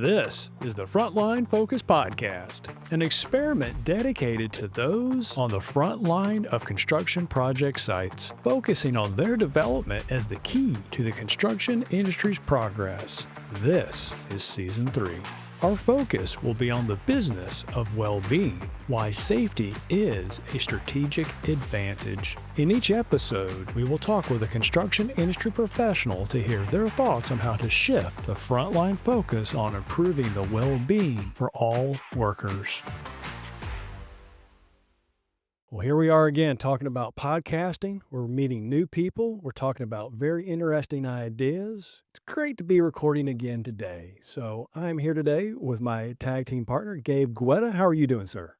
This is the Frontline Focus Podcast, an experiment dedicated to those on the front line of construction project sites, focusing on their development as the key to the construction industry's progress. This is Season 3. Our focus will be on the business of well-being, why safety is a strategic advantage. In each episode, we will talk with a construction industry professional to hear their thoughts on how to shift the frontline focus on improving the well-being for all workers. Well, here we are again talking about podcasting. We're meeting new people. We're talking about very interesting ideas. It's great to be recording again today. So I'm here today with my tag team partner, Gabe Guetta. How are you doing, sir?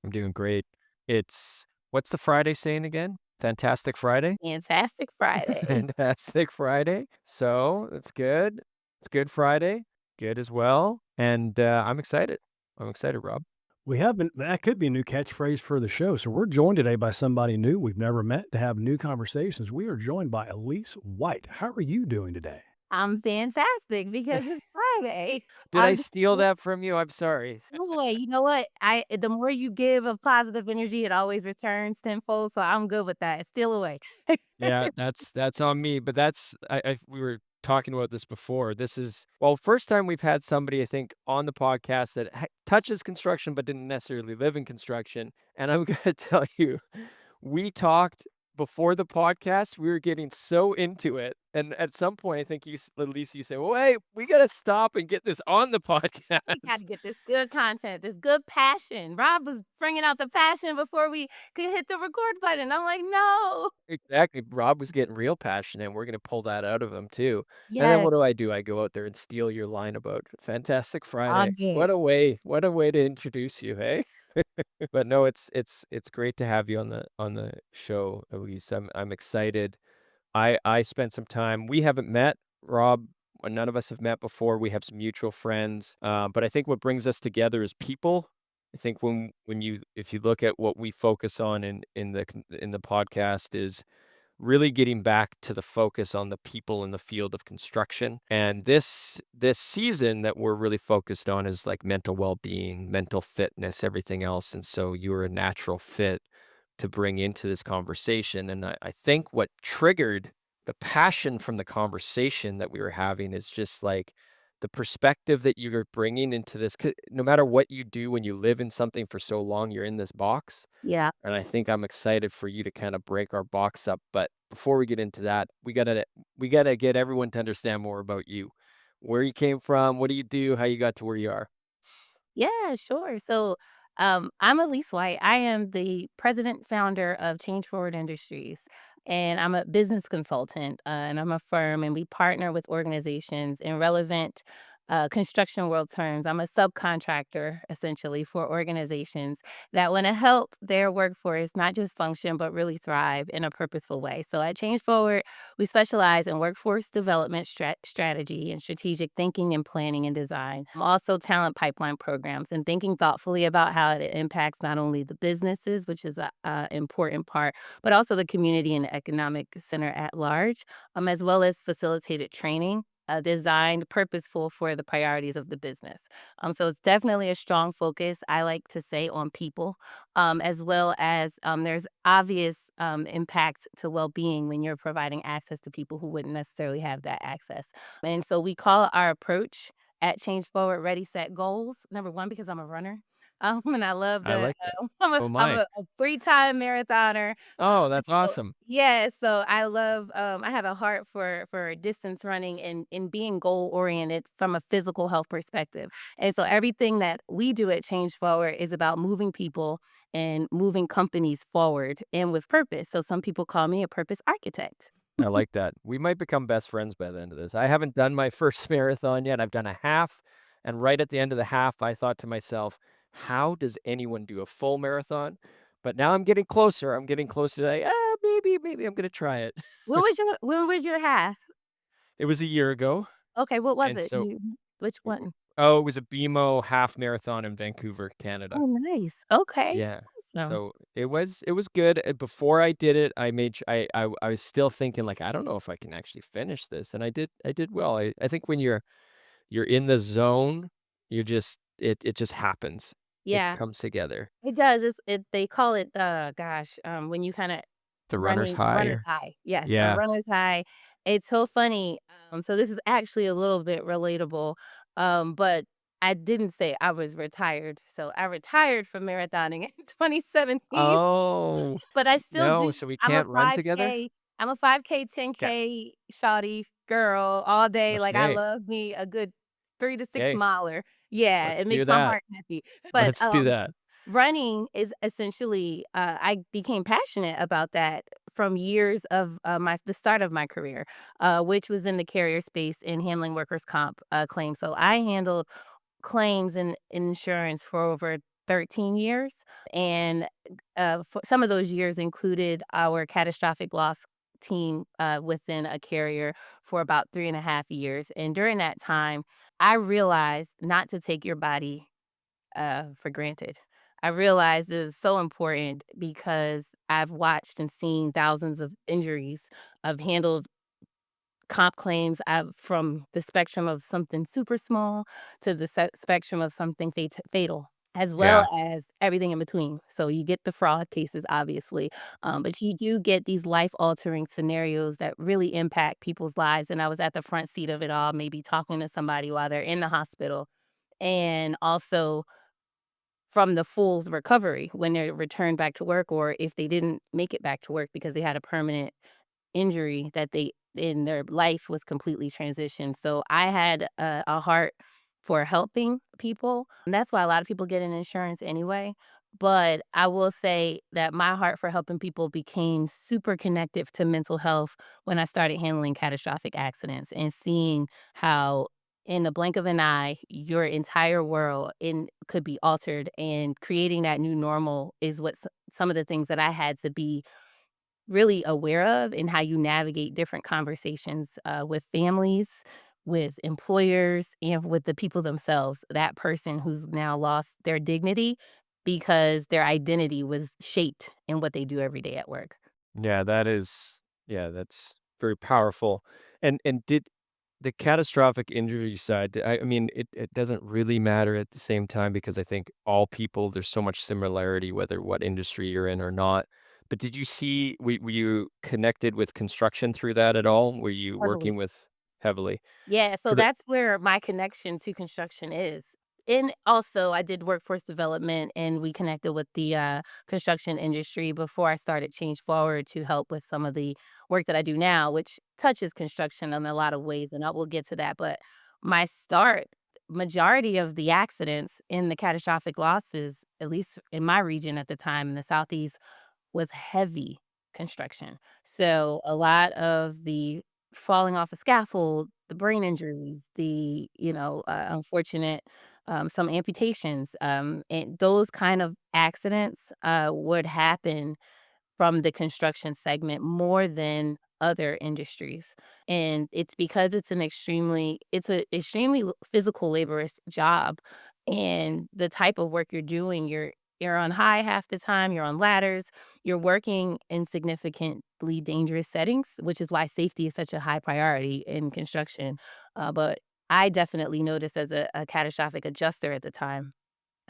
I'm doing great. What's the Friday saying again? Fantastic Friday? Fantastic Friday. Fantastic Friday. So that's good. It's Good Friday. Good as well. And I'm excited. Rob. That could be a new catchphrase for the show. So we're joined today by somebody new we've never met to have new conversations. We are joined by Elise White. How are you doing today? I'm fantastic because it's Friday. Did I steal that from you? I'm sorry. Anyway, you know what? The more you give of positive energy, it always returns tenfold. So I'm good with that. Steal away. Yeah, that's on me. But we were talking about this before. This is, first time we've had somebody, I think, on the podcast that touches construction but didn't necessarily live in construction. And I'm going to tell you, we talked before the podcast. We were getting so into it. And at some point, I think at least you say, well, hey, we got to stop and get this on the podcast. We got to get this good content, this good passion. Rob was bringing out the passion before we could hit the record button. I'm like, no. Exactly. Rob was getting real passionate, and we're going to pull that out of him, too. Yes. And then what do? I go out there and steal your line about Fantastic Friday. What a way to introduce you, hey? But no, it's great to have you on the show, Elise. I'm excited. I spent some time. We haven't met, Rob. None of us have met before. We have some mutual friends. But I think what brings us together is people. I think if you look at what we focus on in the podcast is really getting back to the focus on the people in the field of construction. And this season that we're really focused on is like mental well-being, mental fitness, everything else. And so you were a natural fit to bring into this conversation. And I think what triggered the passion from the conversation that we were having is just like the perspective that you're bringing into this. 'Cause no matter what you do, when you live in something for so long, you're in this box. Yeah. And I think I'm excited for you to kind of break our box up. But before we get into that, we gotta get everyone to understand more about you, where you came from, what do you do, how you got to where you are. Yeah, sure. So I'm Elise White. I am the president founder of Change Forward Industries, and I'm a business consultant, and I'm a firm, and we partner with organizations in relevant construction world terms. I'm a subcontractor, essentially, for organizations that want to help their workforce not just function, but really thrive in a purposeful way. So at Change Forward, we specialize in workforce development strategy and strategic thinking and planning and design. Also talent pipeline programs and thinking thoughtfully about how it impacts not only the businesses, which is a important part, but also the community and economic center at large, as well as facilitated training designed purposeful for the priorities of the business. So it's definitely a strong focus, I like to say, on people, as well as there's obvious impacts to well-being when you're providing access to people who wouldn't necessarily have that access. And so we call our approach at Change Forward Ready, Set, Goals. Number one, because I'm a runner. And I love I the, like that. I'm Oh my. a 3-time marathoner. Oh, that's So, awesome. yeah, so I love, I have a heart for distance running and being goal oriented from a physical health perspective. And so everything that we do at Change Forward is about moving people and moving companies forward and with purpose. So some people call me a purpose architect. I like that. We might become best friends by the end of this. I haven't done my first marathon yet. I've done a half. And right at the end of the half, I thought to myself, how does anyone do a full marathon? But now I'm getting closer. To like, maybe I'm going to try it. When was your half? It was a year ago. Okay, what was And it? so, Which one? it was a BMO half marathon in Vancouver, Canada. Oh, nice. Okay. Yeah. Awesome. So it was good. Before I did it, I was still thinking like, I don't know if I can actually finish this. And I did well. I think when you're you're in the zone. You just it just happens. It Yeah, comes together. it does. They call it, when you kinda The runner's runner's high. high. Yes, a Yeah. runner's high. It's so funny. So this is actually a little bit relatable, but I didn't say I was retired. So I retired from marathoning in 2017, Oh, but I still no, do. so we I'm a can't run together? 5K. I'm a 5K, Okay. 10K shawty girl all day. Like I Okay. love me a good 3 to 6 Okay. miler. Yeah, Let's it do makes my that. heart happy. But Let's do that. running is essentially, I became passionate about that from years of the start of my career, which was in the carrier space in handling workers' comp claims. So I handled claims and insurance for over 13 years. And for some of those years included our catastrophic loss team within a carrier for about 3.5 years. And during that time, I realized not to take your body for granted. I realized it was so important because I've watched and seen thousands of injuries. I've handled comp claims from the spectrum of something super small to the spectrum of something fatal, as well Yeah. as everything in between. So you get the fraud cases, obviously, but you do get these life altering scenarios that really impact people's lives. And I was at the front seat of it all, maybe talking to somebody while they're in the hospital. And also from the full recovery when they're returned back to work, or if they didn't make it back to work because they had a permanent injury that they in their life was completely transitioned. So I had a heart for helping people. And that's why a lot of people get in insurance anyway. But I will say that my heart for helping people became super connected to mental health when I started handling catastrophic accidents and seeing how in the blink of an eye, your entire world could be altered, and creating that new normal is what some of the things that I had to be really aware of, and how you navigate different conversations with families, with employers, and with the people themselves. That person who's now lost their dignity because their identity was shaped in what they do every day at work. Yeah, that's very powerful. And did the catastrophic injury side, I mean, it doesn't really matter at the same time because I think all people, there's so much similarity, whether what industry you're in or not. But did you see, were you connected with construction through that at all? Were you Totally. working with heavily? Yeah, so So that, that's where my connection to construction is. And also, I did workforce development, and we connected with the construction industry before I started Change Forward to help with some of the work that I do now, which touches construction in a lot of ways. And I will get to that. But my start, majority of the accidents in the catastrophic losses, at least in my region at the time in the Southeast, was heavy construction. So a lot of the falling off a scaffold, the brain injuries, the unfortunate some amputations, and those kind of accidents would happen from the construction segment more than other industries. And it's because it's a extremely physical laborious job. And the type of work you're doing, you're on high half the time, you're on ladders, you're working in significantly dangerous settings, which is why safety is such a high priority in construction. But I definitely noticed as a catastrophic adjuster at the time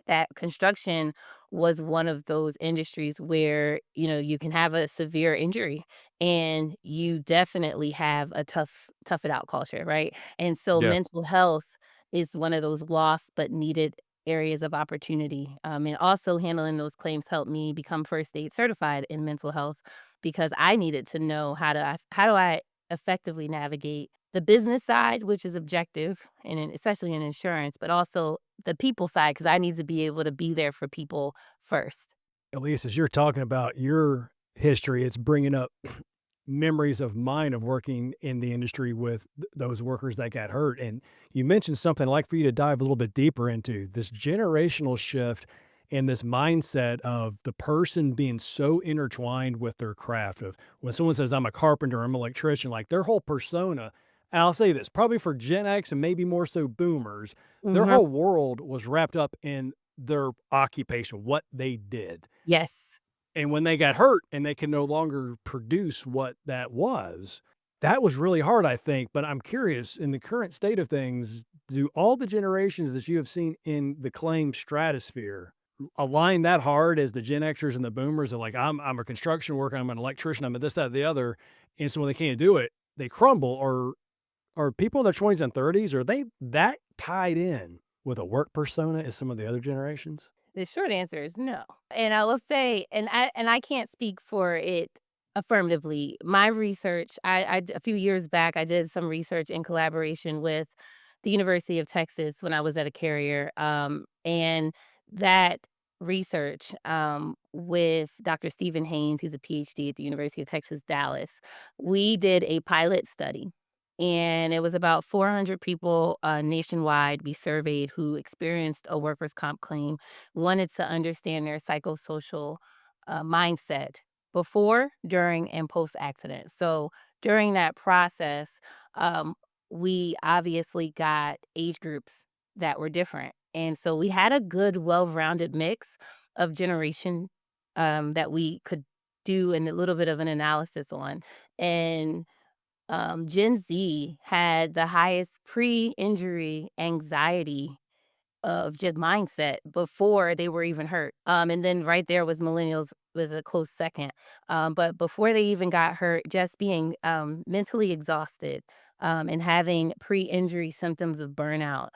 that construction was one of those industries where, you can have a severe injury and you definitely have a tough it out culture, right? And so yeah. mental health is one of those lost but needed areas of opportunity. And also handling those claims helped me become first aid certified in mental health because I needed to know how do I effectively navigate the business side, which is objective, and especially in insurance, but also the people side, because I need to be able to be there for people first. Elise, as you're talking about your history, it's bringing up memories of mine of working in the industry with those workers that got hurt. And you mentioned something I'd like for you to dive a little bit deeper into this generational shift and this mindset of the person being so intertwined with their craft. Of when someone says, I'm a carpenter, I'm an electrician, like their whole persona. And I'll say this probably for Gen X and maybe more so boomers, their Mhm. whole world was wrapped up in their occupation, what they did. Yes. And when they got hurt and they can no longer produce what that was, That was really hard, I think, but I'm curious, in the current state of things, do all the generations that you have seen in the claim stratosphere align that hard as the Gen Xers and the boomers are like, I'm a construction worker, I'm an electrician, I'm a this, that, the other, and so when they can't do it, they crumble, or are people in their 20s and 30s, are they that tied in with a work persona as some of the other generations? The short answer is no. And I will say, and I can't speak for it affirmatively. My research, a few years back, I did some research in collaboration with the University of Texas when I was at a carrier, and that research with Dr. Stephen Haynes, he's a PhD at the University of Texas, Dallas. We did a pilot study, and it was about 400 people nationwide we surveyed who experienced a workers' comp claim, wanted to understand their psychosocial mindset before, during, and post accident. So during that process, um, we obviously got age groups that were different. And so we had a good, well rounded mix of generation that we could do and a little bit of an analysis on. And Gen Z had the highest pre-injury anxiety of just mindset before they were even hurt. And then right there was millennials was a close second. But before they even got hurt, just being mentally exhausted and having pre-injury symptoms of burnout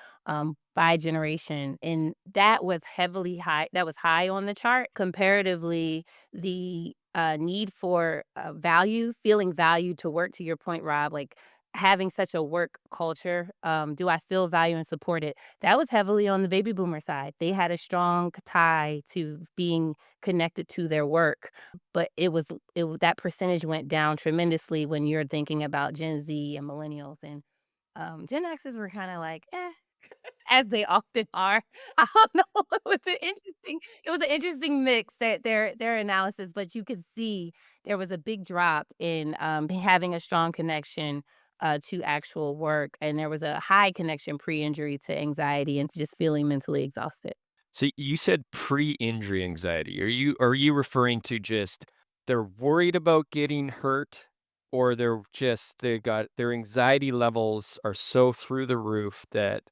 by generation. And that was heavily high. That was high on the chart. Comparatively, the need for value, feeling valued to work, to your point, Rob, like having such a work culture, do I feel value and supported? That was heavily on the baby boomer side. They had a strong tie to being connected to their work, but that percentage went down tremendously when you're thinking about Gen Z and millennials, and Gen Xers were kind of like, eh, as they often are. I don't know. It was an interesting mix that their analysis, but you could see there was a big drop in having a strong connection to actual work, and there was a high connection pre-injury to anxiety and just feeling mentally exhausted. So you said pre-injury anxiety. Are you referring to just they're worried about getting hurt, or they got their anxiety levels are so through the roof that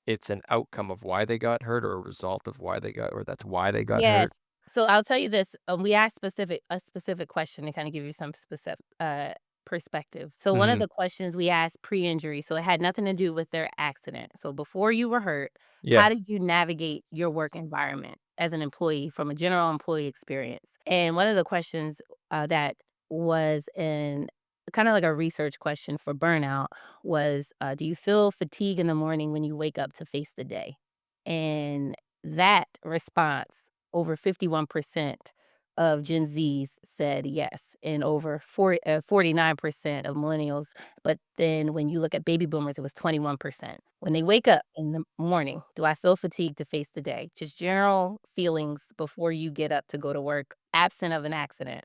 it's an outcome of why they got hurt, or a result of why they got, or that's why they got Yes. hurt? So I'll tell you this, we asked a specific question to kinda give you some specific, perspective. So one of Mhm. the questions we asked pre-injury, so it had nothing to do with their accident. So before you were hurt, Yeah. how did you navigate your work environment as an employee from a general employee experience? And one of the questions, that was in kinda like a research question for burnout was, do you feel fatigue in the morning when you wake up to face the day? And that response, over 51% of Gen Zs said yes, and over 49% of millennials. But then when you look at baby boomers, it was 21%. When they wake up in the morning, do I feel fatigued to face the day? Just general feelings before you get up to go to work, absent of an accident.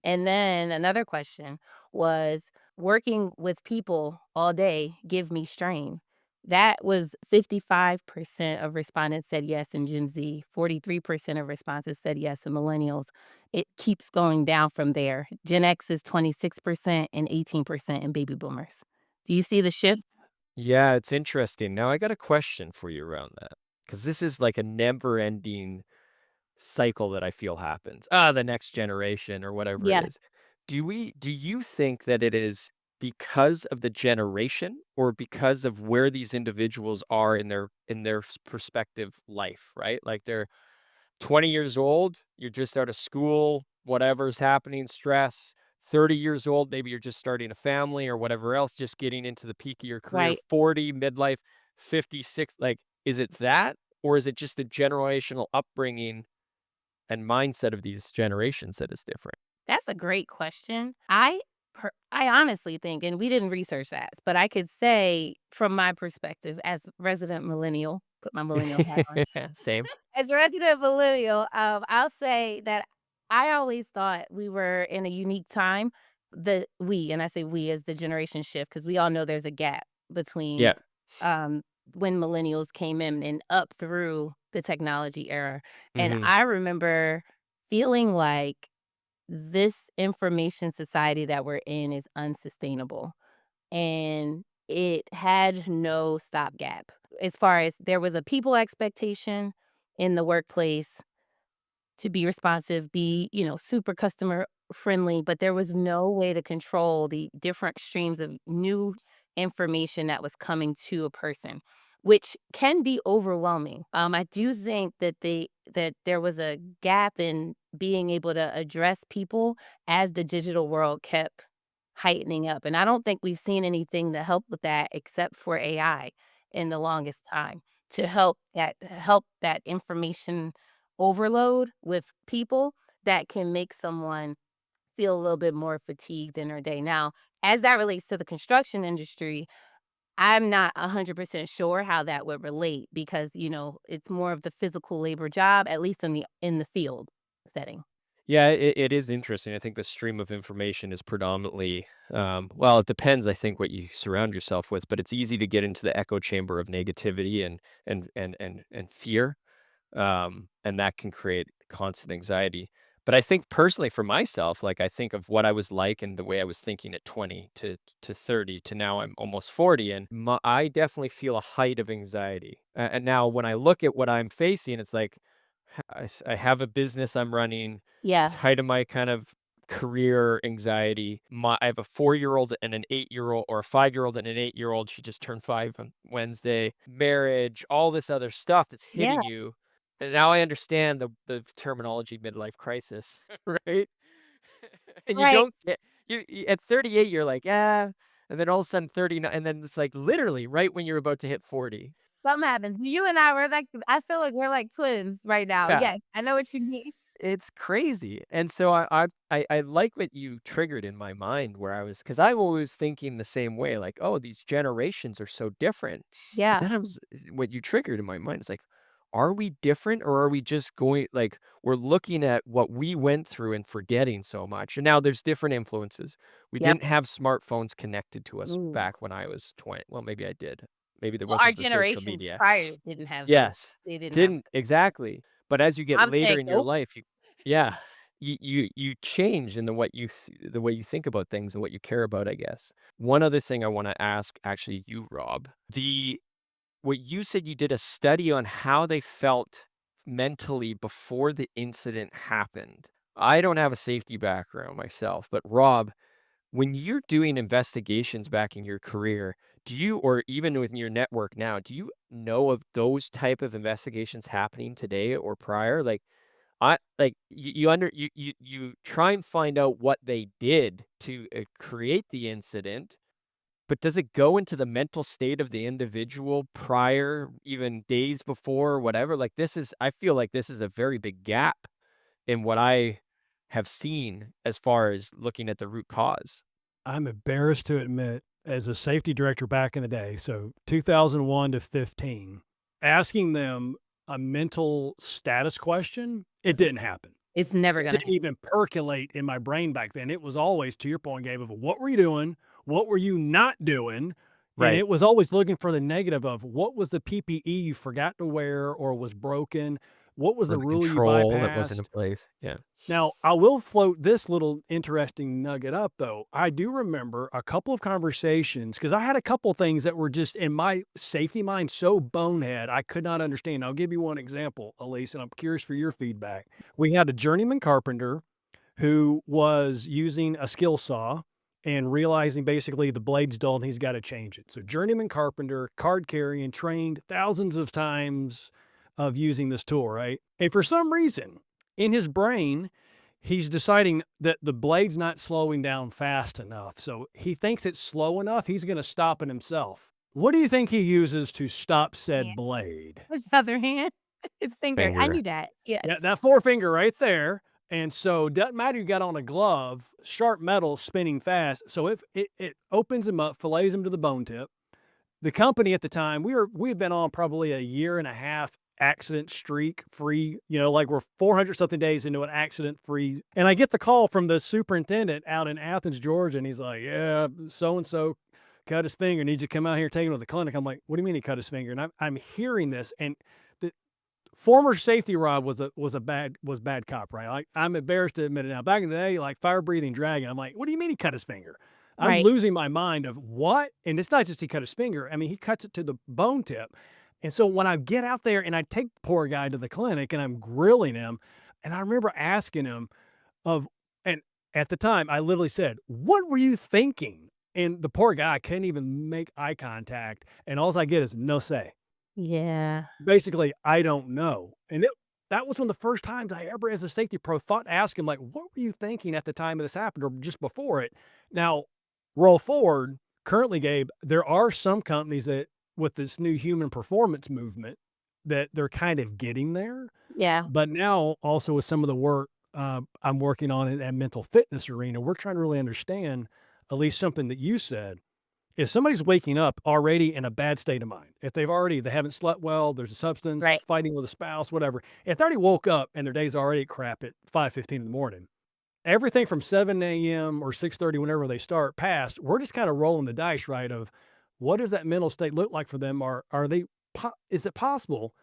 And then another question was, working with people all day give me strain. That was 55% of respondents said yes in Gen Z, 43% of responses said yes in millennials. It keeps going down from there. Gen X is 26% and 18% in baby boomers. Do you see the shift? Yeah, it's interesting. Now I got a question for you around that, because this is like a never-ending cycle that I feel happens. The next generation or whatever it Yeah. is. Do you think that it is because of the generation, or because of where these individuals are in their perspective life, right? Like they're 20 years old, you're just out of school, whatever's happening, stress. 30 years old, maybe you're just starting a family or whatever else, just getting into the peak of your career. Right. 40, midlife, 56. Like, is it that? Or is it just the generational upbringing and mindset of these generations that is different? That's a great question. I honestly think, and we didn't research that, but I could say from my perspective as resident millennial, put my millennial hat on. Same. As a resident millennial, I'll say that I always thought we were in a unique time. And I say we as the generation shift, because we all know there's a gap between Yeah. um, when millennials came in and up through the technology era. And Mhm. I remember feeling like this information society that we're in is unsustainable. And it had no stopgap. As far as there was a people expectation in the workplace to be responsive, be, super customer friendly, but there was no way to control the different streams of new information that was coming to a person, which can be overwhelming. I do think that there was a gap in being able to address people as the digital world kept heightening up. And I don't think we've seen anything to help with that except for AI in the longest time to help that information overload with people that can make someone feel a little bit more fatigued in their day. Now, as that relates to the construction industry, I'm not 100% sure how that would relate because, it's more of the physical labor job, at least in the field setting. Yeah, it is interesting. I think the stream of information is predominantly, well, it depends, I think, what you surround yourself with, but it's easy to get into the echo chamber of negativity and fear, and that can create constant anxiety. But I think personally for myself, like I think of what I was like and the way I was thinking at 20 to 30 to now I'm almost 40, and I definitely feel a height of anxiety. And now when I look at what I'm facing, it's like I have a business I'm running. It's Yeah. height of my kind of career anxiety. I have a 4-year-old and an 8-year-old, or a 5-year-old and an 8-year-old. She just turned 5 on Wednesday. Marriage, all this other stuff that's Yeah. hitting you. And now I understand the terminology midlife crisis, right? And you Right. don't get at 38, you're like, yeah. And then all of a sudden 39, and then it's like literally right when you're about to hit 40. Something happens. You and I were like, I feel like we're like twins right now. Yeah. Yes, I know what you mean. It's crazy, and so I like what you triggered in my mind where I was, because I'm always thinking the same way, like, "Oh, these generations are so different." But Yeah. then what you triggered in my mind is like, are we different, or are we just going like, we're looking at what we went through and forgetting so much, and now there's different influences. We Yep. didn't have smartphones connected to us Ooh. back when I was 20, well, maybe I did. Maybe there Well, our wasn't the social generations media. prior didn't have those. Yes, They didn't have didn't exactly, but as you get I'm later saying in your nope. life, yeah, you change in the way you think about things and what you care about, I guess. One other thing I wanna ask, actually, you, Rob, what you said, you did a study on how they felt mentally before the incident happened. I don't have a safety background myself, but Rob, when you're doing investigations back in your career, do you, or even within your network now, do you know of those type of investigations happening today or prior? Like, you try and find out what they did to create the incident, but does it go into the mental state of the individual prior, even days before, whatever? Like, I feel like this is a very big gap in what I have seen as far as looking at the root cause. I'm embarrassed to admit, as a safety director back in the day, so 2001 to 15, asking them a mental status question, it didn't happen. It's never It gonna didn't even percolate in my brain back then. It was always, to your point, Gabe, of what were you doing? What were you not doing? And Right. it was always looking for the negative of what was the PPE you forgot to wear or was broken? What was Or the the rule you control that wasn't in bypassed? place. Yeah. Now, I will float this little interesting nugget up, though. I do remember a couple of conversations because I had a couple things that were just in my safety mind so bonehead, I could not understand. I'll give you one example, Elise, and I'm curious for your feedback. We had a journeyman carpenter who was using a skill saw and realizing basically the blade's dull and he's got to change it. So, journeyman carpenter, card carrying, trained thousands of times of using this tool, right? And for some reason, in his brain, he's deciding that the blade's not slowing down fast enough. So he thinks it's slow enough, he's going to stop it himself. What do you think he uses to stop said hand. blade? His other hand. His finger. I Finger. knew that. Yes. Yeah, that forefinger right there. And so doesn't matter you got on a glove, sharp metal spinning fast. So if it opens him up, fillets him to the bone tip. The company at the time, we had been on probably a year and a half accident streak free, like we're 400 something days into an accident free. And I get the call from the superintendent out in Athens, Georgia, and he's like, yeah, so and so cut his finger, needs you to come out here and take him to the clinic. I'm like, what do you mean he cut his finger? And I'm hearing this, and the former safety rod was bad cop, right? Like, I'm embarrassed to admit it now. Back in the day, like fire breathing dragon, I'm like, what do you mean he cut his finger? I'm Right. losing my mind of what? And it's not just he cut his finger. I mean, he cuts it to the bone tip. And so when I get out there and I take the poor guy to the clinic and I'm grilling him, and I remember asking him and at the time I literally said, "What were you thinking?" And the poor guy couldn't even make eye contact. And all I get is no say. Yeah. Basically, I don't know. And that was one of the first times I ever, as a safety pro, thought to ask him, like, what were you thinking at the time of this happened or just before it? Now, roll forward, currently, Gabe, there are some companies that, with this new human performance movement, that they're kind of getting there. Yeah. But now, also with some of the work I'm working on in that mental fitness arena, we're trying to really understand, at least something that you said, if somebody's waking up already in a bad state of mind, if they haven't slept well, there's a substance, Right. fighting with a spouse, whatever. If they already woke up and their day's already crap at 5:15 in the morning, everything from 7 a.m. or 6:30, whenever they start past, we're just kind of rolling the dice, right? Of what does that mental state look like for them? Is it possible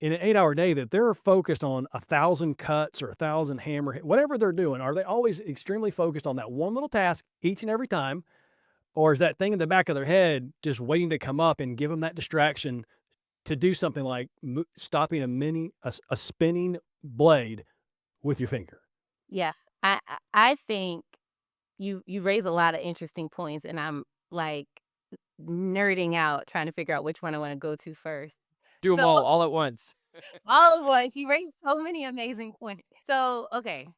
in an 8-hour day that they're focused on 1,000 cuts or 1,000 hammer, whatever they're doing? Are they always extremely focused on that one little task each and every time? Or is that thing in the back of their head just waiting to come up and give them that distraction to do something like stopping a spinning blade with your finger? Yeah. I think you raise a lot of interesting points, and I'm like nerding out trying to figure out which one I want to go to first. Do them So all at once. all of us, you raised so many amazing points. So okay,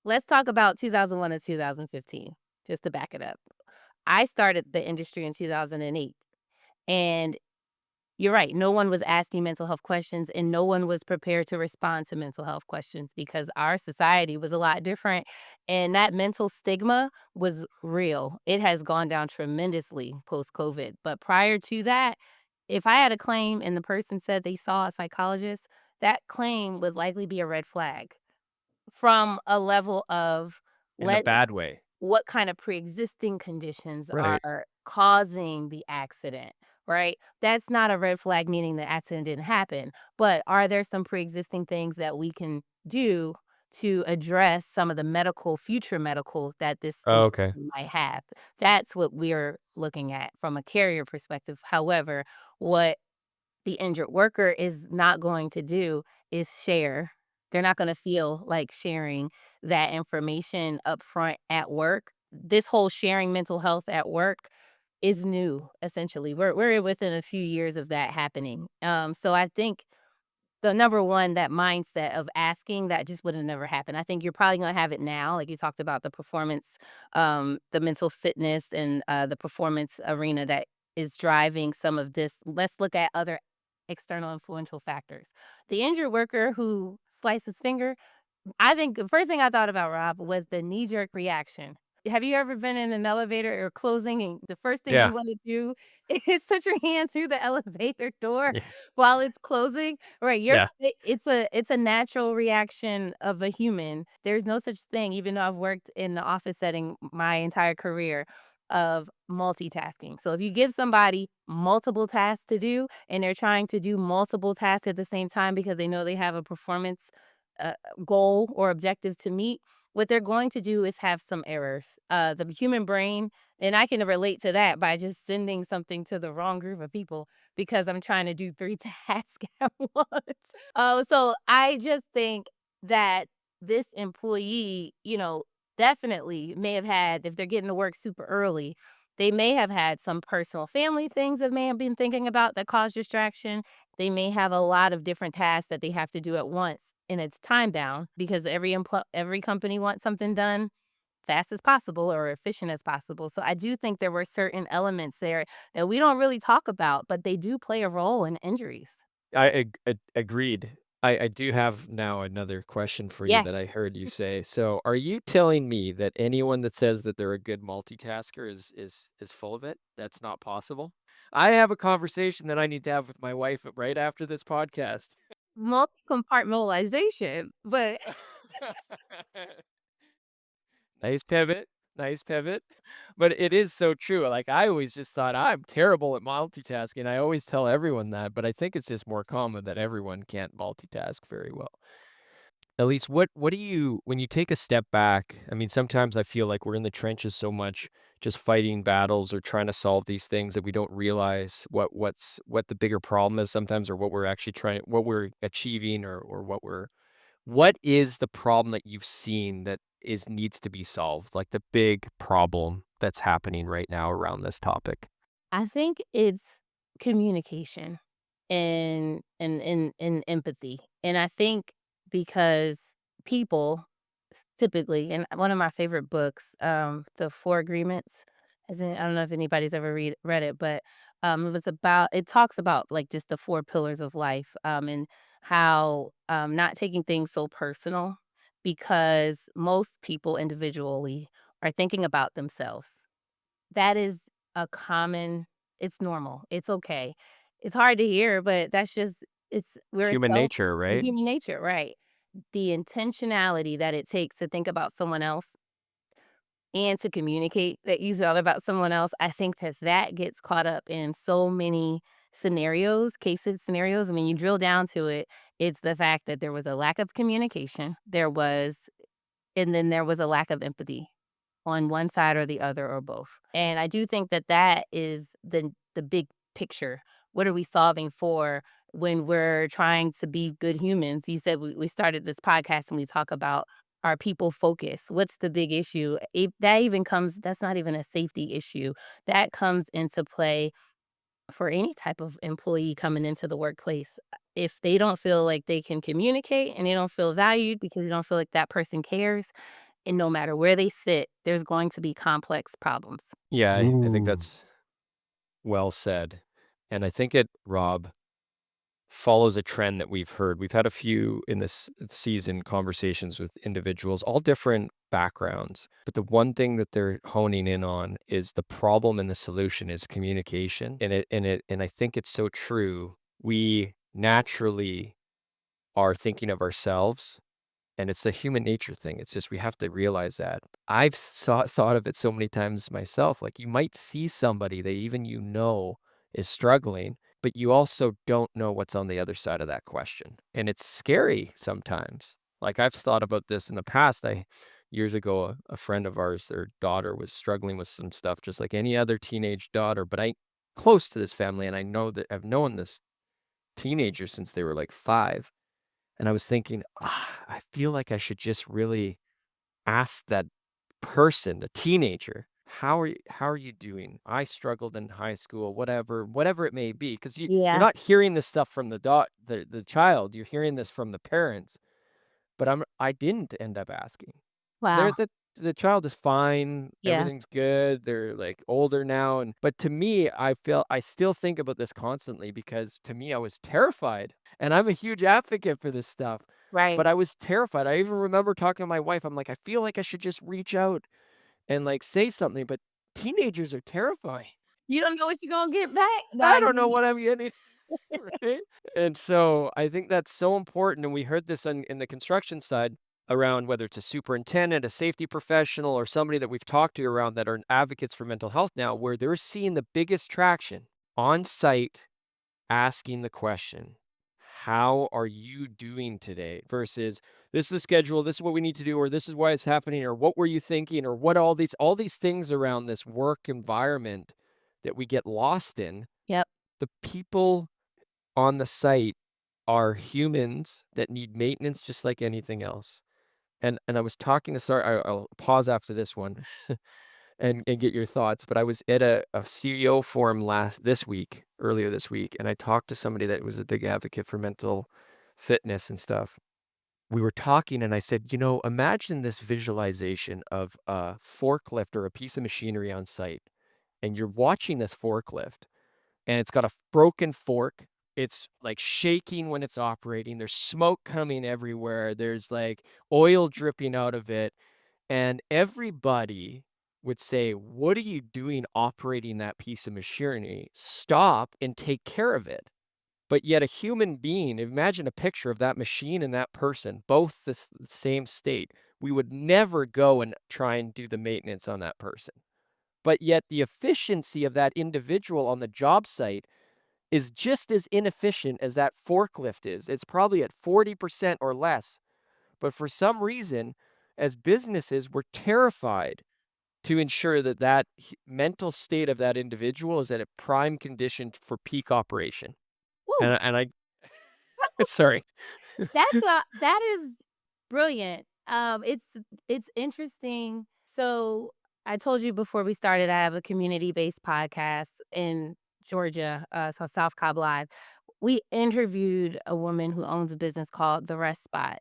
let's talk about 2001 to 2015, just to back it up. I started the industry in 2008, and you're right. No one was asking mental health questions, and no one was prepared to respond to mental health questions because our society was a lot different. And that mental stigma was real. It has gone down tremendously post COVID. But prior to that, if I had a claim and the person said they saw a psychologist, that claim would likely be a red flag from a level of In a let bad way. what kind of pre-existing conditions Right. are causing the accident, right? That's not a red flag, meaning the accident didn't happen. But are there some pre-existing things that we can do to address some of the future medical that this Oh, okay. individual might have? That's what we're looking at from a carrier perspective. However, what the injured worker is not going to do is share. They're not going to feel like sharing that information up front at work. This whole sharing mental health at work is new, essentially. We're within a few years of that happening. So I think the number one, that mindset of asking, that just would have never happened. I think you're probably gonna have it now, like you talked about the performance, the mental fitness and, the performance arena that is driving some of this. Let's look at other external influential factors. The injured worker who sliced his finger, I think the first thing I thought about, Rob, was the knee-jerk reaction. Have you ever been in an elevator or closing and the first thing you Yeah. wanna do is put your hand through the elevator door Yeah. while it's closing? Right, Yeah. it's a natural reaction of a human. There's no such thing, even though I've worked in the office setting my entire career, of multitasking. So if you give somebody multiple tasks to do and they're trying to do multiple tasks at the same time because they know they have a performance uh, goal or objective to meet, what they're going to do is have some errors. The human brain, and I can relate to that by just sending something to the wrong group of people because I'm trying to do 3 tasks at once. So I just think that this employee, definitely may have had, if they're getting to work super early, they may have had some personal family things that may have been thinking about that cause distraction. They may have a lot of different tasks that they have to do at once, and it's time bound because every company wants something done fast as possible or efficient as possible. So I do think there were certain elements there that we don't really talk about, but they do play a role in injuries. Agreed. I do have now another question for you Yes. that I heard you say. So, are you telling me that anyone that says that they're a good multitasker is full of it? That's not possible? I have a conversation that I need to have with my wife right after this podcast. Multi-compartmentalization, but Nice pivot. Nice pivot. But it is so true. Like, I always just thought I'm terrible at multitasking. I always tell everyone that, but I think it's just more common that everyone can't multitask very well. Elise, what do you, when you take a step back, I mean, sometimes I feel like we're in the trenches so much, just fighting battles or trying to solve these things that we don't realize what the bigger problem is sometimes, or what we're actually what we're achieving, or what is the problem that you've seen that needs to be solved, like the big problem that's happening right now around this topic? I think it's communication and empathy. And I think because people typically, and one of my favorite books, The Four Agreements, as in, I don't know if anybody's ever read it, but it talks about like just the four pillars of life, and how not taking things so personal, because most people individually are thinking about themselves. That is a common, it's normal, it's okay. It's hard to hear, but that's just, we're Human so nature, right? human nature, right? The intentionality that it takes to think about someone else and to communicate that you thought about someone else, I think that that gets caught up in so many scenarios. I mean, you drill down to it, it's the fact that there was a lack of communication, and then there was a lack of empathy on one side or the other or both. And I do think that that is the big picture. What are we solving for when we're trying to be good humans? You said we started this podcast and we talk about our people focus. What's the big issue? That's not even a safety issue. That comes into play for any type of employee coming into the workplace. If they don't feel like they can communicate and they don't feel valued because they don't feel like that person cares, and no matter where they sit, there's going to be complex problems. Yeah, I think Ooh. that's well said. And I think it, Rob, follows a trend that we've heard. We've had a few in this season conversations with individuals, all different backgrounds. But the one thing that they're honing in on is the problem and the solution is communication. And I think it's so true. We naturally are thinking of ourselves, and it's a human nature thing. It's just we have to realize that. I've thought of it so many times myself. Like, you might see somebody that even is struggling, but you also don't know what's on the other side of that question. And it's scary sometimes. Like, I've thought about this in the past. Years ago, a friend of ours, their daughter was struggling with some stuff, just like any other teenage daughter. But I close to this family, and I know that I've known this teenager since they were like 5. And I was thinking, I feel like I should just really ask that person, the teenager, how are you doing? I struggled in high school, whatever it may be, because you're Yeah. not hearing this stuff from the child, you're hearing this from the parents. But I didn't end up asking. Wow. The child is fine, Yeah. everything's good, they're, like, older now, but to me, I still think about this constantly because to me, I was terrified, and I'm a huge advocate for this stuff, Right. but I was terrified. I even remember talking to my wife, I'm like, "I feel like I should just reach out and, like, say something," but teenagers are terrifying. You don't know what you're gonna get back. Nah, I don't know what I'm getting. Right? And so I think that's so important. And we heard this in the construction side around whether it's a superintendent, a safety professional, or somebody that we've talked to around that are advocates for mental health now, where they're seeing the biggest traction on site, asking the question, how are you doing today? Versus this is the schedule, this is what we need to do, or this is why it's happening, or what were you thinking, or what all these things around this work environment that we get lost in. Yep. The people on the site are humans that need maintenance just like anything else. And I was talking to I'll pause after this one and get your thoughts, but I was at a CEO forum earlier this week, and I talked to somebody that was a big advocate for mental fitness and stuff. We were talking and I said, imagine this visualization of a forklift or a piece of machinery on site, and you're watching this forklift and it's got a broken fork. It's like shaking when it's operating. There's smoke coming everywhere. There's like oil dripping out of it. And everybody would say, "What are you doing operating that piece of machinery? Stop and take care of it." But yet a human being, imagine a picture of that machine and that person, both the same state, we would never go and try and do the maintenance on that person. But yet the efficiency of that individual on the job site is just as inefficient as that forklift is. It's probably at 40% or less. But for some reason, as businesses, we're terrified to ensure that mental state of that individual is at a prime condition for peak operation. Woo! And sorry. That is brilliant. It's interesting. So I told you before we started, I have a community-based podcast in Georgia, so South Cobb Live. We interviewed a woman who owns a business called The Rest Spot,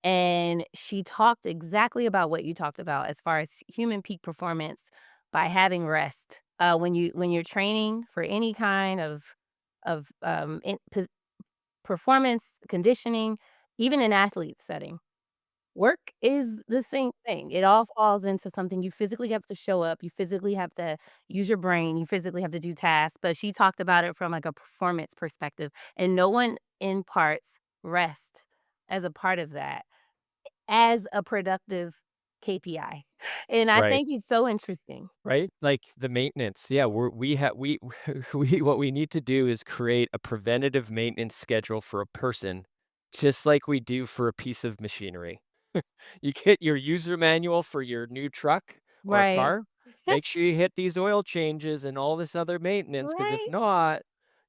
and she talked exactly about what you talked about as far as human peak performance by having rest. When you're training for any kind of performance, conditioning, even in athlete setting. Work is the same thing. It all falls into something you physically have to show up, you physically have to use your brain, you physically have to do tasks, but she talked about it from, like, a performance perspective, and no one imparts rest as a part of that, as a productive KPI, and I Right. think it's so interesting. Right? Like the maintenance. Yeah, we what we need to do is create a preventative maintenance schedule for a person, just like we do for a piece of machinery. You get your user manual for your new truck or Right. car. Make sure you hit these oil changes and all this other maintenance, because if Right. not,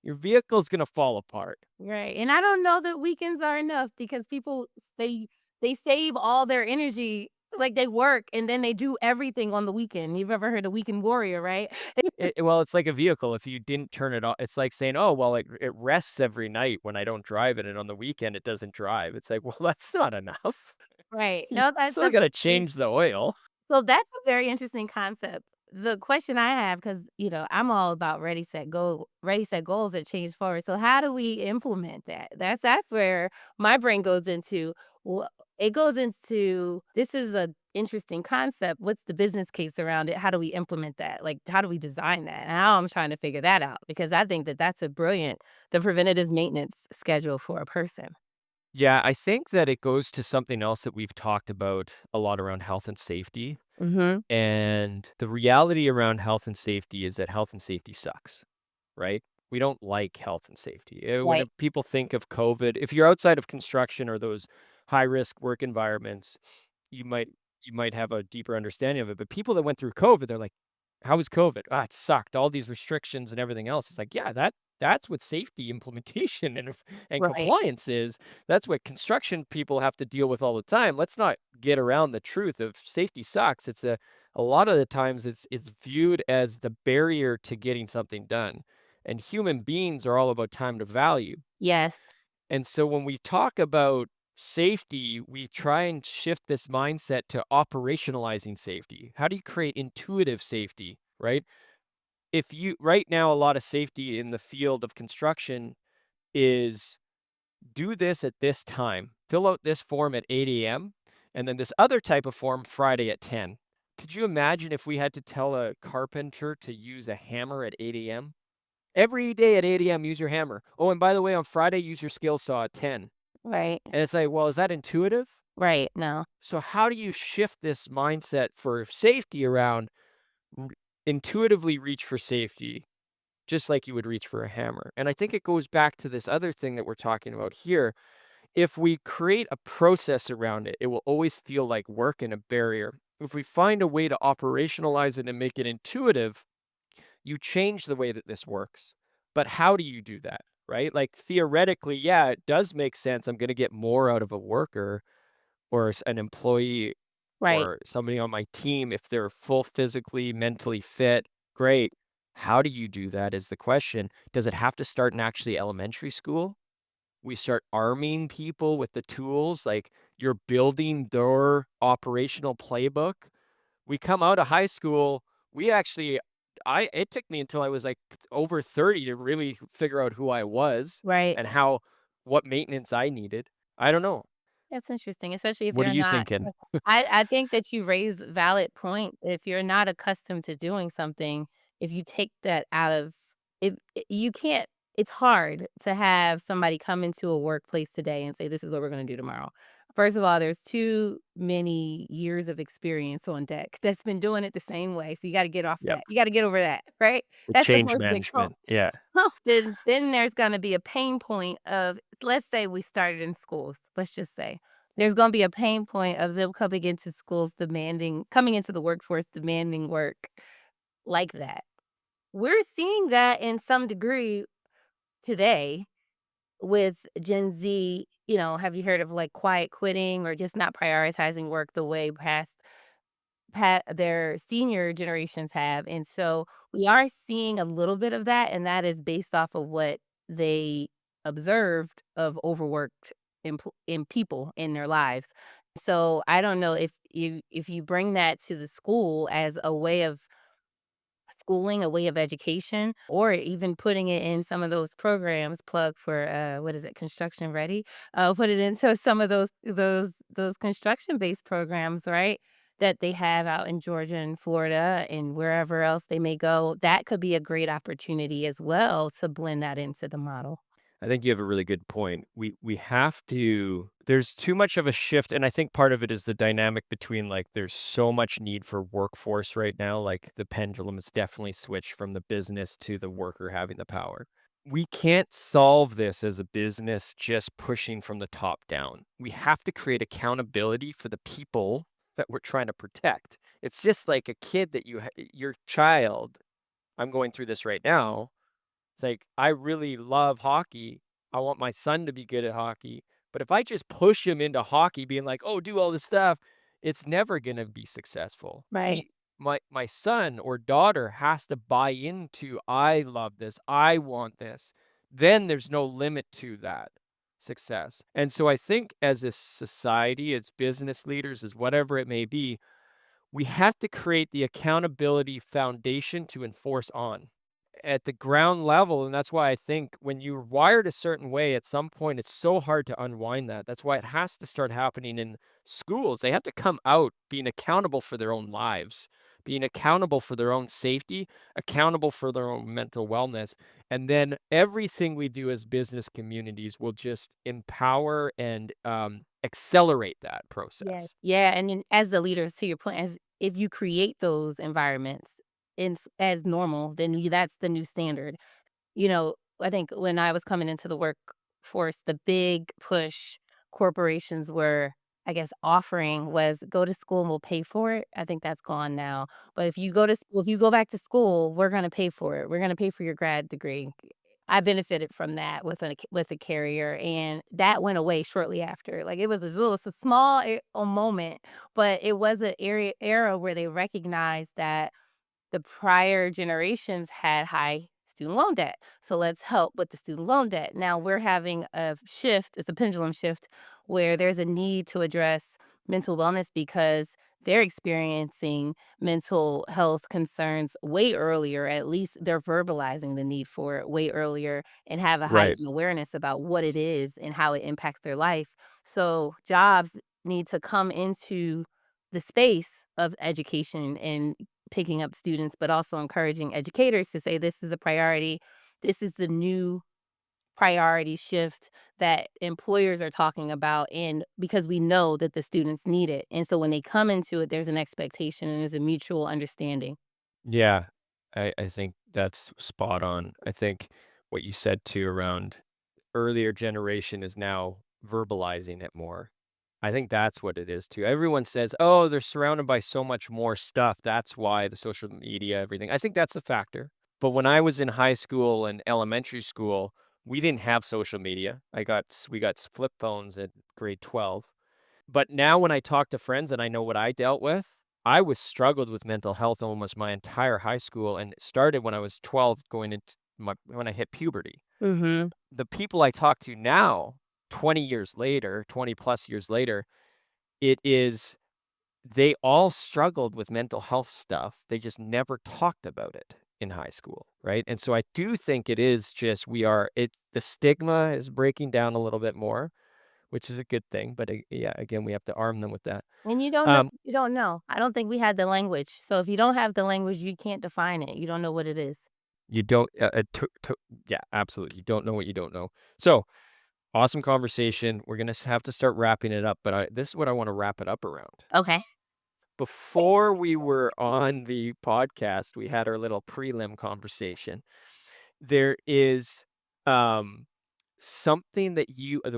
your vehicle's gonna fall apart. Right, and I don't know that weekends are enough because people they save all their energy, like, they work and then they do everything on the weekend. You've ever heard of weekend warrior, right? Well, it's like a vehicle. If you didn't turn it off, it's like saying, "Oh, well, it rests every night when I don't drive it, and on the weekend it doesn't drive." It's like, well, that's not enough. Right. You No, that's still a gotta change the oil. so that's a very interesting concept. The question I have, because I'm all about ready, set, go, ready, set, goals that change forward. So how do we implement that? That's where my brain goes into. Well, it goes into this is a interesting concept. What's the business case around it? How do we implement that? Like, how do we design that? And now I'm trying to figure that out because I think that that's a brilliant the preventative maintenance schedule for a person. Yeah, I think that it goes to something else that we've talked about a lot around health and safety. Mm-hmm. And the reality around health and safety is that health and safety sucks, right? We don't like health and safety. When Right. people think of COVID, if you're outside of construction or those high risk work environments, you might you might have a deeper understanding of it. But people that went through COVID, they're like, "How was COVID? Ah, it sucked. All these restrictions and everything else." It's like, yeah, that's what safety implementation and Right. compliance is. That's what construction people have to deal with all the time. Let's not get around the truth of safety sucks. A lot of the times it's viewed as the barrier to getting something done. And human beings are all about time to value. Yes. And so when we talk about safety, we try and shift this mindset to operationalizing safety. How do you create intuitive safety, right? If you right now, a lot of safety in the field of construction is do this at this time, fill out this form at 8 a.m., and then this other type of form Friday at 10. Could you imagine if we had to tell a carpenter to use a hammer at 8 a.m.? Every day at 8 a.m., use your hammer. Oh, and by the way, on Friday, use your skill saw at 10. Right. And it's like, well, is that intuitive? Right. No. So how do you shift this mindset for safety around r- intuitively reach for safety, just like you would reach for a hammer? And I think it goes back to this other thing that we're talking about here. If we create a process around it, it will always feel like work and a barrier. If we find a way to operationalize it and make it intuitive, you change the way that this works. But how do you do that? Right? Like theoretically, yeah, it does make sense. I'm going to get more out of a worker or an employee Right. or somebody on my team if they're full physically, mentally fit. Great. How do you do that is the question. Does it have to start in actually elementary school? We start arming people with the tools, like you're building their operational playbook. We come out of high school, we actually it took me until I was like over 30 to really figure out who I was Right. and what maintenance I needed. I don't know. That's interesting, especially if What are you're you not thinking? I think that you raise a valid point. If you're not accustomed to doing something, if you take that out of if you can't it's hard to have somebody come into a workplace today and say, "This is what we're gonna do tomorrow." First of all, there's too many years of experience on deck that's been doing it the same way. So you got to get off Yep. that. You got to get over that, right? The That's the change first big hump. management. Yeah. Then there's going to be a pain point of, let's say we started in schools. Let's just say there's going to be a pain point of them coming into schools coming into the workforce demanding work like that. We're seeing that in some degree today with Gen Z. Have you heard of like quiet quitting or just not prioritizing work the way their senior generations have? And so we are seeing a little bit of that, and that is based off of what they observed of overworked in people in their lives. So I don't know if you bring that to the school as a way of schooling, a way of education, or even putting it in some of those programs, plug for what is it, construction ready? Put it into some of those construction based programs, right? That they have out in Georgia and Florida and wherever else they may go. That could be a great opportunity as well to blend that into the model. I think you have a really good point. We have to, there's too much of a shift, and I think part of it is the dynamic between like there's so much need for workforce right now, like the pendulum has definitely switched from the business to the worker having the power. We can't solve this as a business just pushing from the top down. We have to create accountability for the people that we're trying to protect. It's just like a kid that your child, I'm going through this right now. It's like, I really love hockey. I want my son to be good at hockey. But if I just push him into hockey, being like, oh, do all this stuff, it's never going to be successful. Right. My son or daughter has to buy into, I love this. I want this. Then there's no limit to that success. And so I think as a society, as business leaders, as whatever it may be, we have to create the accountability foundation to enforce on at the ground level. And that's why I think when you're wired a certain way, at some point, it's so hard to unwind that. That's why it has to start happening in schools. They have to come out being accountable for their own lives, being accountable for their own safety, accountable for their own mental wellness. And then everything we do as business communities will just empower and accelerate that process. Yeah. And then as the leaders, to your point, as if you create those environments as normal, then that's the new standard. I think when I was coming into the workforce, the big push corporations were, I guess, offering was go to school and we'll pay for it. I think that's gone now. But if you go to school, if you go back to school, we're going to pay for it. We're going to pay for your grad degree. I benefited from that with a carrier, and that went away shortly after. Like it's a small a moment, but it was an era where they recognized that the prior generations had high student loan debt. So let's help with the student loan debt. Now we're having a shift, it's a pendulum shift, where there's a need to address mental wellness because they're experiencing mental health concerns way earlier. At least they're verbalizing the need for it way earlier and have a Right. heightened awareness about what it is and how it impacts their life. So jobs need to come into the space of education and picking up students, but also encouraging educators to say this is a priority. This is the new priority shift that employers are talking about, and because we know that the students need it. And so when they come into it, there's an expectation and there's a mutual understanding. Yeah, I think that's spot on. I think what you said too around earlier generation is now verbalizing it more. I think that's what it is too. Everyone says, oh, they're surrounded by so much more stuff. That's why the social media, everything. I think that's a factor. But when I was in high school and elementary school, we didn't have social media. We got flip phones at grade 12. But now when I talk to friends and I know what I dealt with, I was struggled with mental health almost my entire high school, and it started when I was 12 going into when I hit puberty. Mm-hmm. The people I talk to now, 20 years later, 20 plus years later, it is they all struggled with mental health stuff. They just never talked about it in high school, right? And so I do think it is just it's the stigma is breaking down a little bit more, which is a good thing. But yeah, again, we have to arm them with that. And you don't know. You don't know. I don't think we had the language. So if you don't have the language, you can't define it. You don't know what it is. You don't, yeah, absolutely. You don't know what you don't know. So Awesome conversation. We're going to have to start wrapping it up, but this is what I want to wrap it up around. Okay. Before we were on the podcast, we had our little prelim conversation. There is something that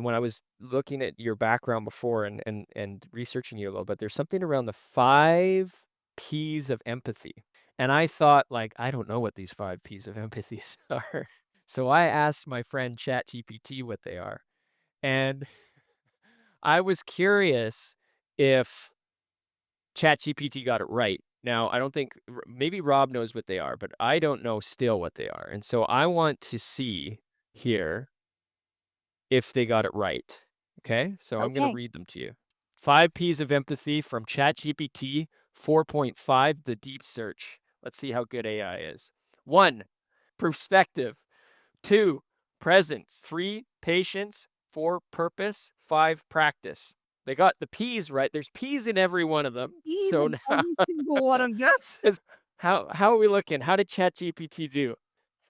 when I was looking at your background before and researching you a little bit, there's something around the 5 P's of empathy. And I thought, like, I don't know what these 5 P's of empathy are. So I asked my friend ChatGPT what they are. And I was curious if ChatGPT got it right. Now, I don't think maybe Rob knows what they are, but I don't know still what they are. And so I want to see here if they got it right. Okay? So I'm going to Okay. read them to you. 5 P's of empathy from ChatGPT 4.5, the deep search. Let's see how good AI is. 1, perspective. 2, presence. 3, patience. 4, purpose. 5, practice. They got the P's right. There's P's in every one of them. So now, Every single one of yes. how are we looking? How did ChatGPT do?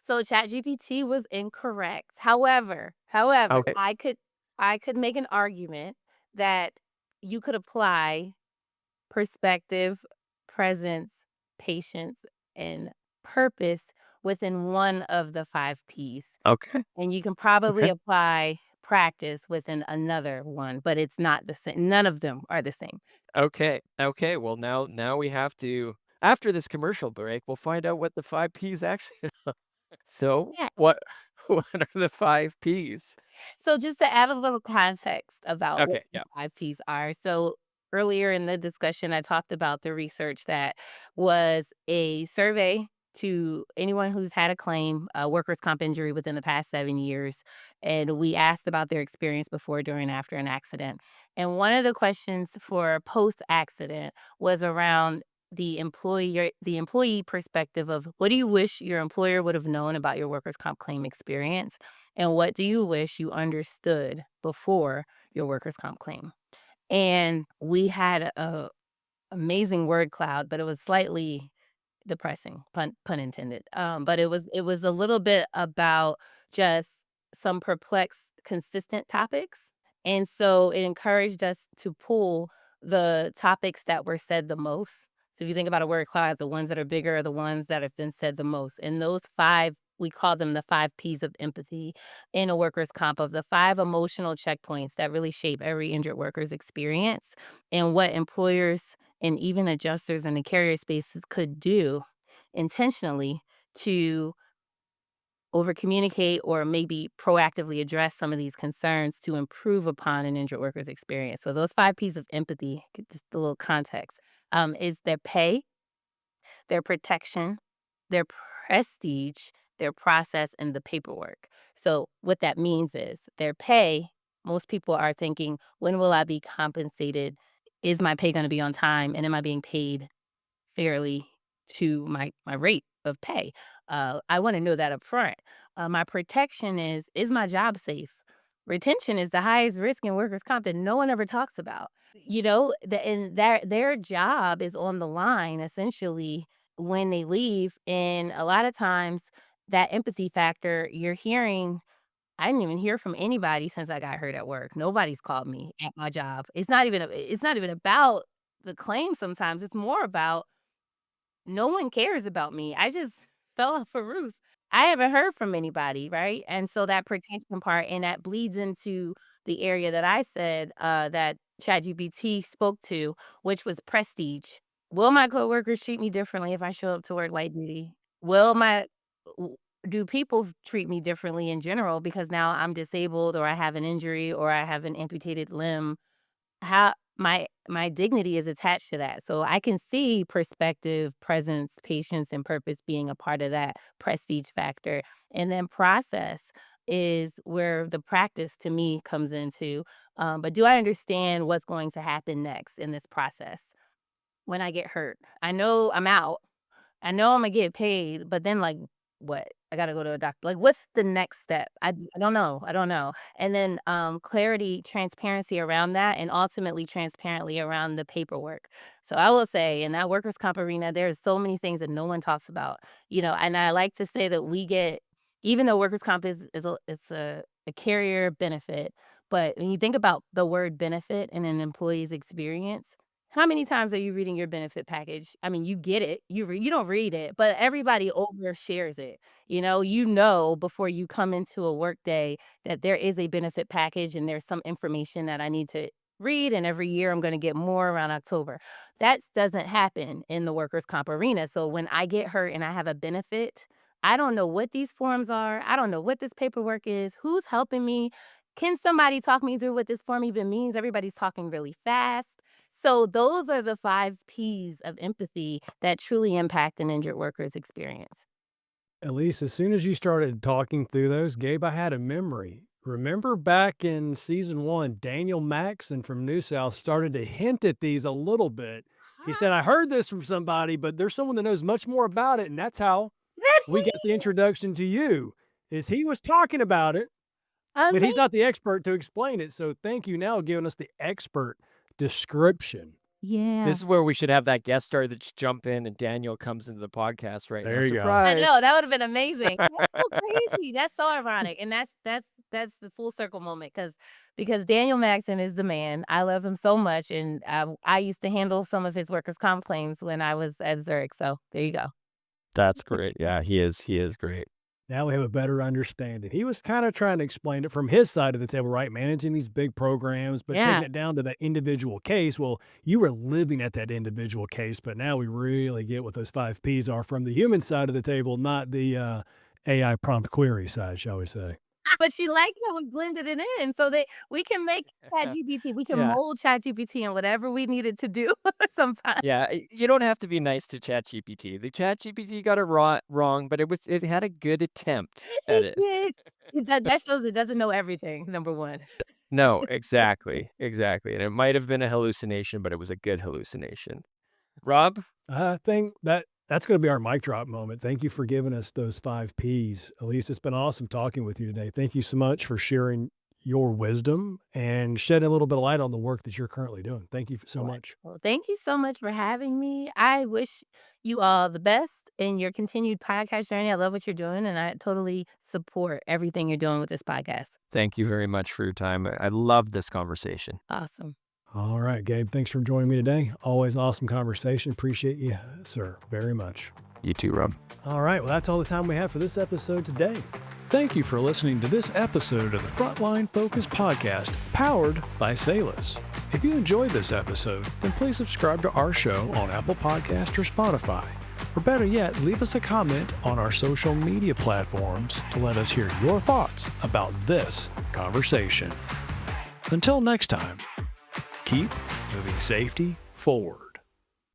So ChatGPT was incorrect. However, Okay. I could make an argument that you could apply perspective, presence, patience, and purpose within one of the 5 Ps. Okay. And you can probably Okay. apply practice within another one, but it's not the same. None of them are the same. Okay. Okay. Well, now we have to, after this commercial break, we'll find out what the 5 Ps actually are. So Yeah. what are the 5 Ps? So just to add a little context about what Okay. the Yeah. 5 Ps are. So earlier in the discussion, I talked about the research that was a survey to anyone who's had a claim, a workers' comp injury within the past 7 years. And we asked about their experience before, during, after an accident. And one of the questions for post-accident was around the employee perspective of what do you wish your employer would have known about your workers' comp claim experience? And what do you wish you understood before your workers' comp claim? And we had a amazing word cloud, but it was slightly depressing, pun intended. But it was a little bit about just some perplexed, consistent topics. And so it encouraged us to pull the topics that were said the most. So if you think about a word cloud, the ones that are bigger are the ones that have been said the most. And those 5, we call them the 5 Ps of empathy in a workers' comp, of the 5 emotional checkpoints that really shape every injured worker's experience, and what employers and even adjusters in the carrier spaces could do intentionally to over communicate or maybe proactively address some of these concerns to improve upon an injured worker's experience. So those 5 Ps of empathy, just a little context, is their pay, their protection, their prestige, their process, and the paperwork. So what that means is their pay, most people are thinking, when will I be compensated? Is my pay going to be on time? And am I being paid fairly to my rate of pay? I want to know that up front. My protection is my job safe? Retention is the highest risk in workers' comp that no one ever talks about. And their job is on the line essentially when they leave. And a lot of times that empathy factor, you're hearing, I didn't even hear from anybody since I got hurt at work. Nobody's called me at my job. It's not even about the claim sometimes. It's more about no one cares about me. I just fell off a roof. I haven't heard from anybody, right? And so that protection part, and that bleeds into the area that I said that ChatGPT spoke to, which was prestige. Will my coworkers treat me differently if I show up to work light duty? Will my w- do people treat me differently in general because now I'm disabled, or I have an injury, or I have an amputated limb? How my dignity is attached to that. So I can see perspective, presence, patience, and purpose being a part of that prestige factor. And then process is where the practice to me comes into. But do I understand what's going to happen next in this process when I get hurt? I know I'm out. I know Imma get paid, but then, like, what? I gotta go to a doctor. Like, what's the next step? I don't know, I don't know. And then, clarity, transparency around that, and ultimately transparently around the paperwork. So I will say in that workers' comp arena, there's so many things that no one talks about, and I like to say that we get even though workers' comp is a carrier benefit, but when you think about the word benefit in an employee's experience, how many times are you reading your benefit package? I mean, you get it, you don't read it, but everybody overshares it. You know before you come into a work day that there is a benefit package and there's some information that I need to read, and every year I'm going to get more around October. That doesn't happen in the workers' comp arena. So when I get hurt and I have a benefit, I don't know what these forms are. I don't know what this paperwork is. Who's helping me? Can somebody talk me through what this form even means? Everybody's talking really fast. So those are the 5 P's of empathy that truly impact an injured worker's experience. Elise, as soon as you started talking through those, Gabe, I had a memory. Remember back in season 1, Daniel Maxon from New South started to hint at these a little bit. He said, I heard this from somebody, but there's someone that knows much more about it. And that's how we got the introduction to you, is he was talking about it, but he's not the expert to explain it. So thank you now giving us the expert description. Yeah. This is where we should have that guest star that just jump in and Daniel comes into the podcast right There now. you go. Surprise. I know, that would have been amazing. That's so crazy. That's so ironic. And that's the full circle moment because Daniel Maxon is the man. I love him so much. And I used to handle some of his workers' comp claims when I was at Zurich. So there you go. That's great. Yeah, he is great. Now we have a better understanding. He was kind of trying to explain it from his side of the table, right? Managing these big programs, but taking it down to that individual case. Well, you were living at that individual case, but now we really get what those 5 Ps are from the human side of the table, not the AI prompt query side, shall we say. But she likes how we blended it in so that we can make ChatGPT, we can mold ChatGPT in whatever we needed to do sometimes. Yeah, you don't have to be nice to ChatGPT. The ChatGPT got it wrong, but it had a good attempt at it. That shows it doesn't know everything, number one. No, exactly. And it might have been a hallucination, but it was a good hallucination. Rob? I think that's going to be our mic drop moment. Thank you for giving us those 5 Ps. Elise, it's been awesome talking with you today. Thank you so much for sharing your wisdom and shedding a little bit of light on the work that you're currently doing. Thank you so much. Well, thank you so much for having me. I wish you all the best in your continued podcast journey. I love what you're doing, and I totally support everything you're doing with this podcast. Thank you very much for your time. I love this conversation. Awesome. All right, Gabe, thanks for joining me today. Always awesome conversation. Appreciate you, sir, very much. You too, Rob. All right, well, that's all the time we have for this episode today. Thank you for listening to this episode of the Frontline Focus Podcast, powered by Salus. If you enjoyed this episode, then please subscribe to our show on Apple Podcast or Spotify. Or better yet, leave us a comment on our social media platforms to let us hear your thoughts about this conversation. Until next time, keep moving safety forward.